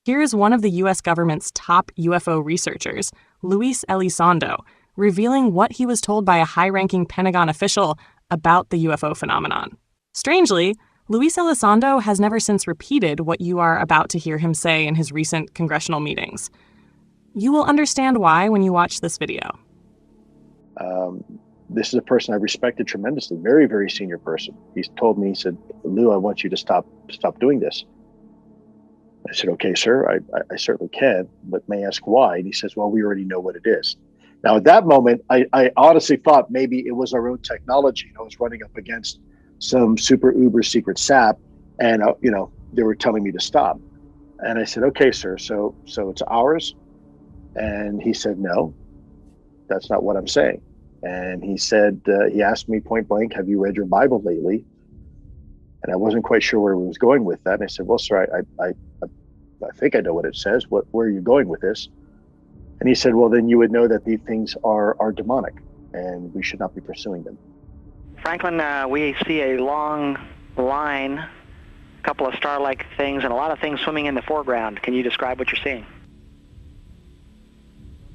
Here's one of the U.S. government's top UFO researchers, Luis Elizondo, revealing what he was told by a high-ranking Pentagon official about the UFO phenomenon. Strangely, Luis Elizondo has never since repeated what you are about to hear him say in his recent congressional meetings. You will understand why when you watch this video. This is a person I respected tremendously, very, very senior person. He's told me, he said, "Lou, I want you to stop doing this." I said, "Okay, sir, I certainly can, but may I ask why?" And he says, "Well, we already know what it is." Now, at that moment, I honestly thought maybe it was our own technology. I was running up against some super uber secret sap, and they were telling me to stop. And I said, "Okay, sir, so it's ours?" And he said, "No, that's not what I'm saying." And he said, he asked me point blank, "Have you read your Bible lately?" And I wasn't quite sure where he was going with that. And I said, "Well, sir, I think I know what it says. Where are you going with this?" And he said, "Well, then you would know that these things are demonic and we should not be pursuing them." Franklin, we see a long line, a couple of star-like things, and a lot of things swimming in the foreground. Can you describe what you're seeing?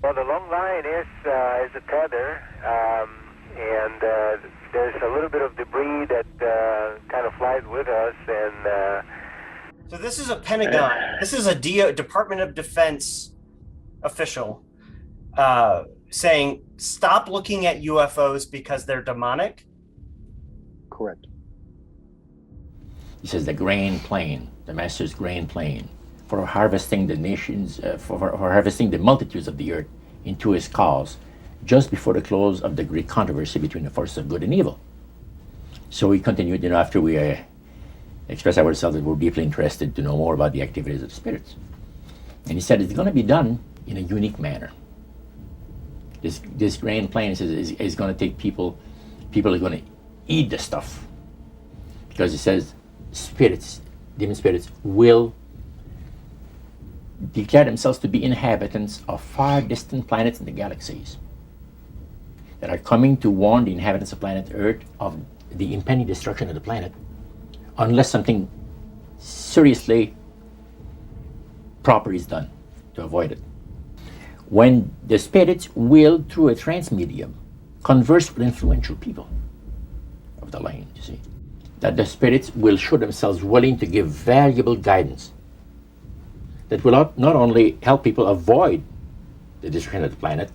Well, the long line is a tether, and there's a little bit of debris that kind of flies with us. And so this is a Pentagon. This is a Department of Defense official saying, "Stop looking at UFOs because they're demonic." Correct. He says the grain plane, the master's grain plane, for harvesting the nations, for harvesting the multitudes of the earth into his cause, just before the close of the great controversy between the forces of good and evil. So we continued, after we expressed ourselves that we're deeply interested to know more about the activities of the spirits. And he said it's going to be done in a unique manner. This grain plane is going to take people are going to eat the stuff. Because it says spirits, demon spirits, will declare themselves to be inhabitants of far distant planets in the galaxies that are coming to warn the inhabitants of planet Earth of the impending destruction of the planet unless something seriously proper is done to avoid it. When the spirits will, through a trance medium, converse with influential people of the land, you see, that the spirits will show themselves willing to give valuable guidance that will not only help people avoid the destruction of the planet,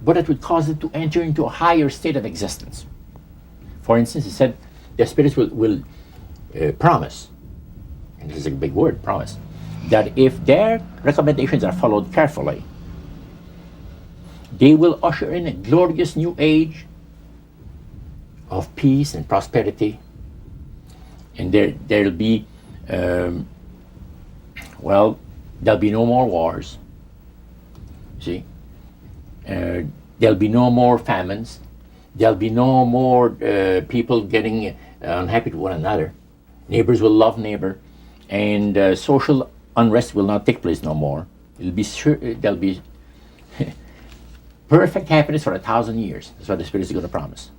but it would cause them to enter into a higher state of existence. For instance, he said the spirits will promise, and this is a big word, promise, that if their recommendations are followed carefully, they will usher in a glorious new age of peace and prosperity, and there'll be there'll be no more wars. See, there'll be no more famines. There'll be no more people getting unhappy with one another. Neighbors will love neighbor, and social unrest will not take place no more. There'll be perfect happiness for 1,000 years. That's what the Spirit is going to promise.